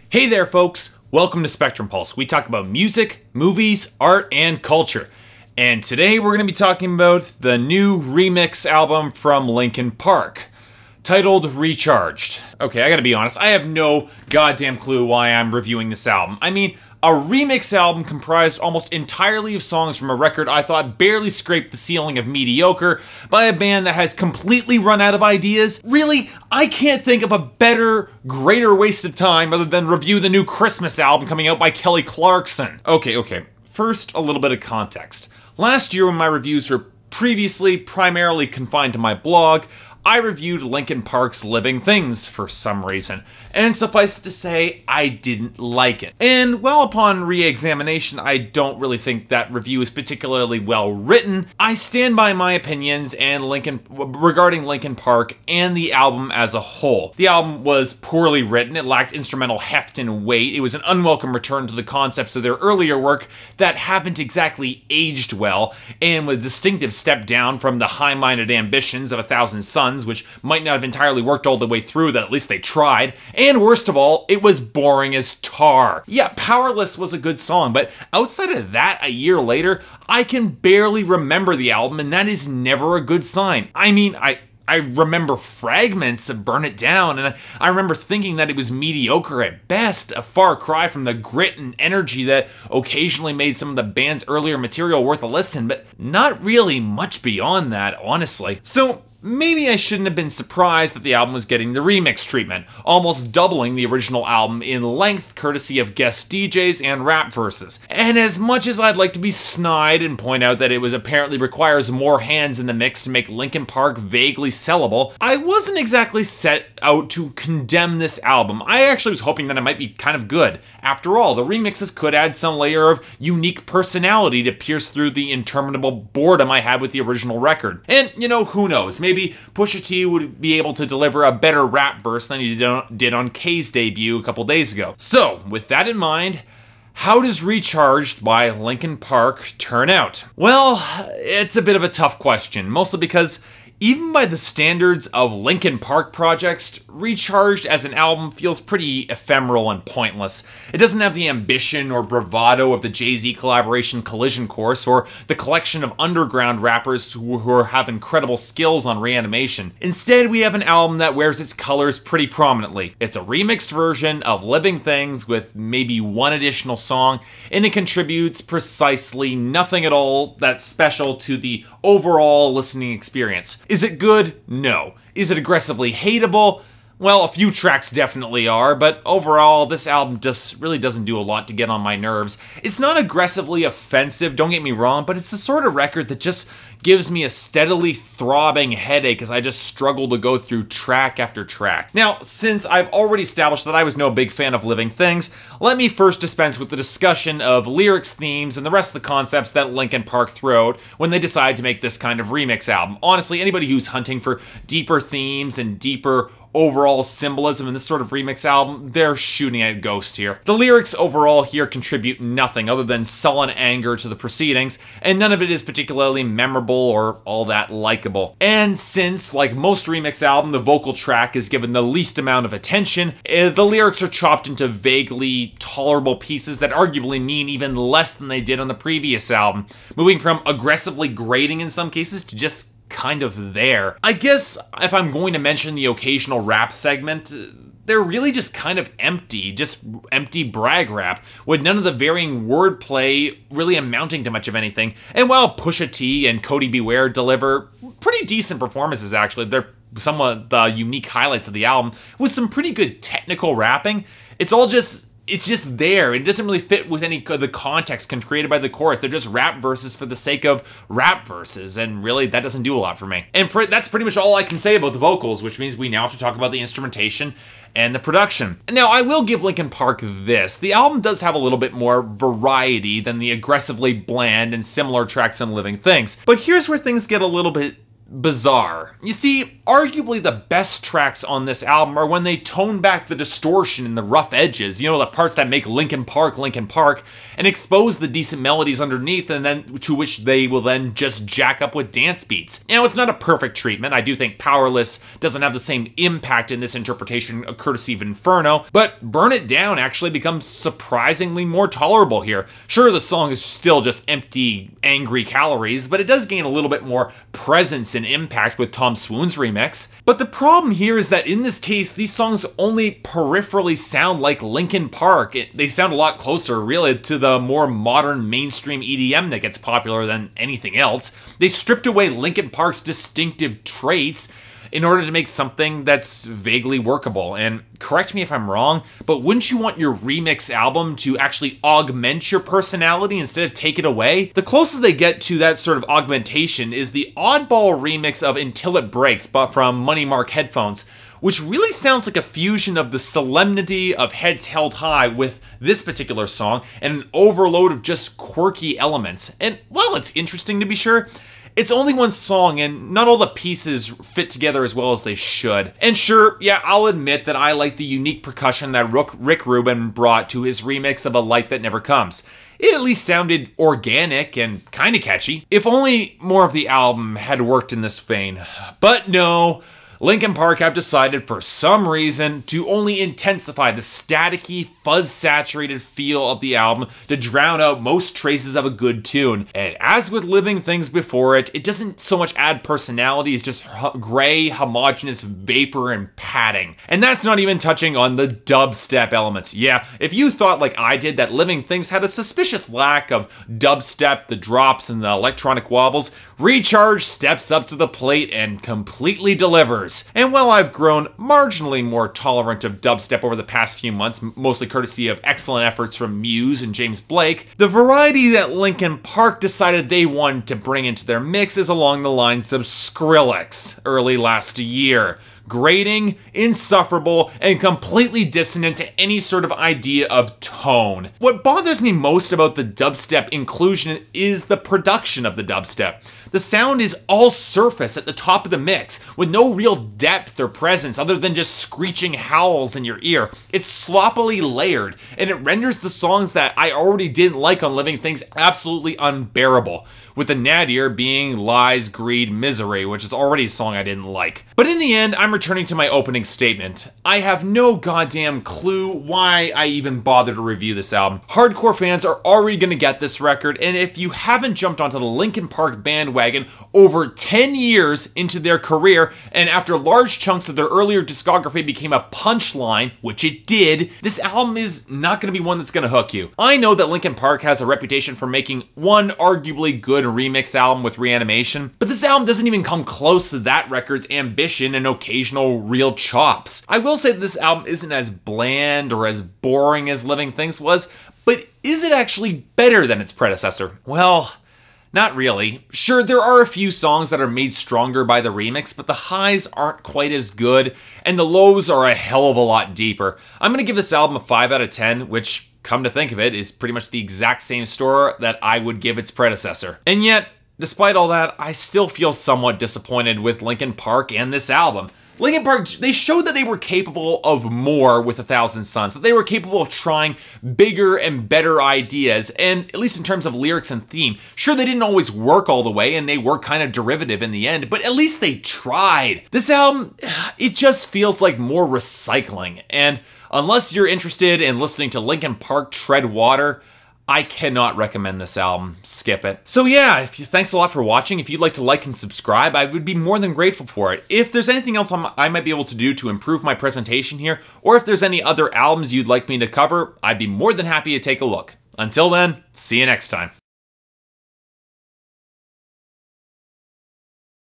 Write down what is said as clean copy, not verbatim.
Hey there, folks! Welcome to Spectrum Pulse. We talk about music, movies, art, and culture. And today we're going to be talking about the new remix album from Linkin Park, titled Recharged. Okay, I gotta be honest, I have no goddamn clue why I'm reviewing this album. I mean, a remix album comprised almost entirely of songs from a record I thought barely scraped the ceiling of mediocre by a band that has completely run out of ideas. Really, I can't think of a better, greater waste of time other than review the new Christmas album coming out by Kelly Clarkson. Okay. First, a little bit of context. Last year when my reviews were previously primarily confined to my blog, I reviewed Linkin Park's Living Things for some reason, and suffice it to say, I didn't like it. And well, upon re-examination, I don't really think that review is particularly well written. I stand by my opinions regarding Linkin Park and the album as a whole. The album was poorly written, it lacked instrumental heft and weight, it was an unwelcome return to the concepts of their earlier work that haven't exactly aged well, and was a distinctive step down from the high-minded ambitions of A Thousand Suns, which might not have entirely worked all the way through, that at least they tried. And worst of all, it was boring as tar. Yeah, Powerless was a good song, but outside of that, a year later, I can barely remember the album, and that is never a good sign. I mean, I remember fragments of Burn It Down, and I remember thinking that it was mediocre at best, a far cry from the grit and energy that occasionally made some of the band's earlier material worth a listen, but not really much beyond that, honestly. So maybe I shouldn't have been surprised that the album was getting the remix treatment, almost doubling the original album in length courtesy of guest DJs and rap verses. And as much as I'd like to be snide and point out that it apparently requires more hands in the mix to make Linkin Park vaguely sellable, I wasn't exactly set out to condemn this album. I actually was hoping that it might be kind of good. After all, the remixes could add some layer of unique personality to pierce through the interminable boredom I had with the original record. And, you know, who knows? Maybe Pusha T would be able to deliver a better rap verse than he did on K's debut a couple days ago. So, with that in mind, how does Recharged by Linkin Park turn out? Well, it's a bit of a tough question, mostly because even by the standards of Linkin Park projects, Recharged as an album feels pretty ephemeral and pointless. It doesn't have the ambition or bravado of the Jay-Z collaboration Collision Course or the collection of underground rappers who have incredible skills on reanimation. Instead, we have an album that wears its colors pretty prominently. It's a remixed version of Living Things with maybe one additional song, and it contributes precisely nothing at all that's special to the overall listening experience. Is it good? No. Is it aggressively hateable? Well, a few tracks definitely are, but overall, this album just really doesn't do a lot to get on my nerves. It's not aggressively offensive, don't get me wrong, but it's the sort of record that just gives me a steadily throbbing headache as I just struggle to go through track after track. Now, since I've already established that I was no big fan of Living Things, let me first dispense with the discussion of lyrics, themes, and the rest of the concepts that Linkin Park threw out when they decided to make this kind of remix album. Honestly, anybody who's hunting for deeper themes and deeper overall symbolism in this sort of remix album, they're shooting at a ghost here. The lyrics overall here contribute nothing other than sullen anger to the proceedings, and none of it is particularly memorable or all that likable. And since, like most remix albums, the vocal track is given the least amount of attention, the lyrics are chopped into vaguely tolerable pieces that arguably mean even less than they did on the previous album, moving from aggressively grating in some cases to just kind of there. I guess if I'm going to mention the occasional rap segment, they're really just kind of empty, just empty brag rap, with none of the varying wordplay really amounting to much of anything. And while Pusha T and Cody Beware deliver pretty decent performances actually, they're some of the unique highlights of the album, with some pretty good technical rapping, it's just there. It doesn't really fit with any of the context created by the chorus. They're just rap verses for the sake of rap verses, and really, that doesn't do a lot for me. And that's pretty much all I can say about the vocals, which means we now have to talk about the instrumentation and the production. Now, I will give Linkin Park this. The album does have a little bit more variety than the aggressively bland and similar tracks on Living Things. But here's where things get a little bit bizarre. You see, arguably the best tracks on this album are when they tone back the distortion and the rough edges, you know, the parts that make Linkin Park, and expose the decent melodies underneath, and then to which they will then just jack up with dance beats. You know, it's not a perfect treatment. I do think Powerless doesn't have the same impact in this interpretation courtesy of Inferno, but Burn It Down actually becomes surprisingly more tolerable here. Sure, the song is still just empty, angry calories, but it does gain a little bit more presence and impact with Tom Swoon's remix. But the problem here is that in this case, these songs only peripherally sound like Linkin Park. They sound a lot closer, really, to the more modern mainstream EDM that gets popular than anything else. They stripped away Linkin Park's distinctive traits in order to make something that's vaguely workable. And correct me if I'm wrong, but wouldn't you want your remix album to actually augment your personality instead of take it away? The closest they get to that sort of augmentation is the oddball remix of Until It Breaks, but from Money Mark Headphones, which really sounds like a fusion of the solemnity of Heads Held High with this particular song and an overload of just quirky elements. And while it's interesting to be sure, it's only one song, and not all the pieces fit together as well as they should. And sure, yeah, I'll admit that I like the unique percussion that Rick Rubin brought to his remix of A Light That Never Comes. It at least sounded organic and kinda catchy. If only more of the album had worked in this vein. But no, Linkin Park have decided for some reason to only intensify the staticky, fuzz-saturated feel of the album to drown out most traces of a good tune. And as with Living Things before it, it doesn't so much add personality, it's just gray, homogeneous vapor and padding. And that's not even touching on the dubstep elements. Yeah, if you thought like I did that Living Things had a suspicious lack of dubstep, the drops and the electronic wobbles, Recharge steps up to the plate and completely delivers. And while I've grown marginally more tolerant of dubstep over the past few months, mostly courtesy of excellent efforts from Muse and James Blake, the variety that Linkin Park decided they wanted to bring into their mix is along the lines of Skrillex early last year. Grating, insufferable, and completely dissonant to any sort of idea of tone. What bothers me most about the dubstep inclusion is the production of the dubstep. The sound is all surface at the top of the mix, with no real depth or presence other than just screeching howls in your ear. It's sloppily layered, and it renders the songs that I already didn't like on Living Things absolutely unbearable, with the nadir being Lies, Greed, Misery, which is already a song I didn't like. But in the end, I'm returning to my opening statement. I have no goddamn clue why I even bothered to review this album. Hardcore fans are already gonna get this record, and if you haven't jumped onto the Linkin Park bandwagon over 10 years into their career, and after large chunks of their earlier discography became a punchline, which it did, this album is not gonna be one that's gonna hook you. I know that Linkin Park has a reputation for making one arguably good remix album with Reanimation, but this album doesn't even come close to that record's ambition and occasional real chops. I will say that this album isn't as bland or as boring as Living Things was, but is it actually better than its predecessor? Well, not really. Sure, there are a few songs that are made stronger by the remix, but the highs aren't quite as good, and the lows are a hell of a lot deeper. I'm gonna give this album a 5 out of 10, which, come to think of it, is pretty much the exact same score that I would give its predecessor. And yet, despite all that, I still feel somewhat disappointed with Linkin Park and this album. Linkin Park, they showed that they were capable of more with 1,000 Suns, that they were capable of trying bigger and better ideas, and at least in terms of lyrics and theme. Sure, they didn't always work all the way, and they were kind of derivative in the end, but at least they tried. This album, it just feels like more recycling, and unless you're interested in listening to Linkin Park tread water, I cannot recommend this album. Skip it. So yeah, thanks a lot for watching. If you'd like to like and subscribe, I would be more than grateful for it. If there's anything else I might be able to do to improve my presentation here, or if there's any other albums you'd like me to cover, I'd be more than happy to take a look. Until then, see you next time.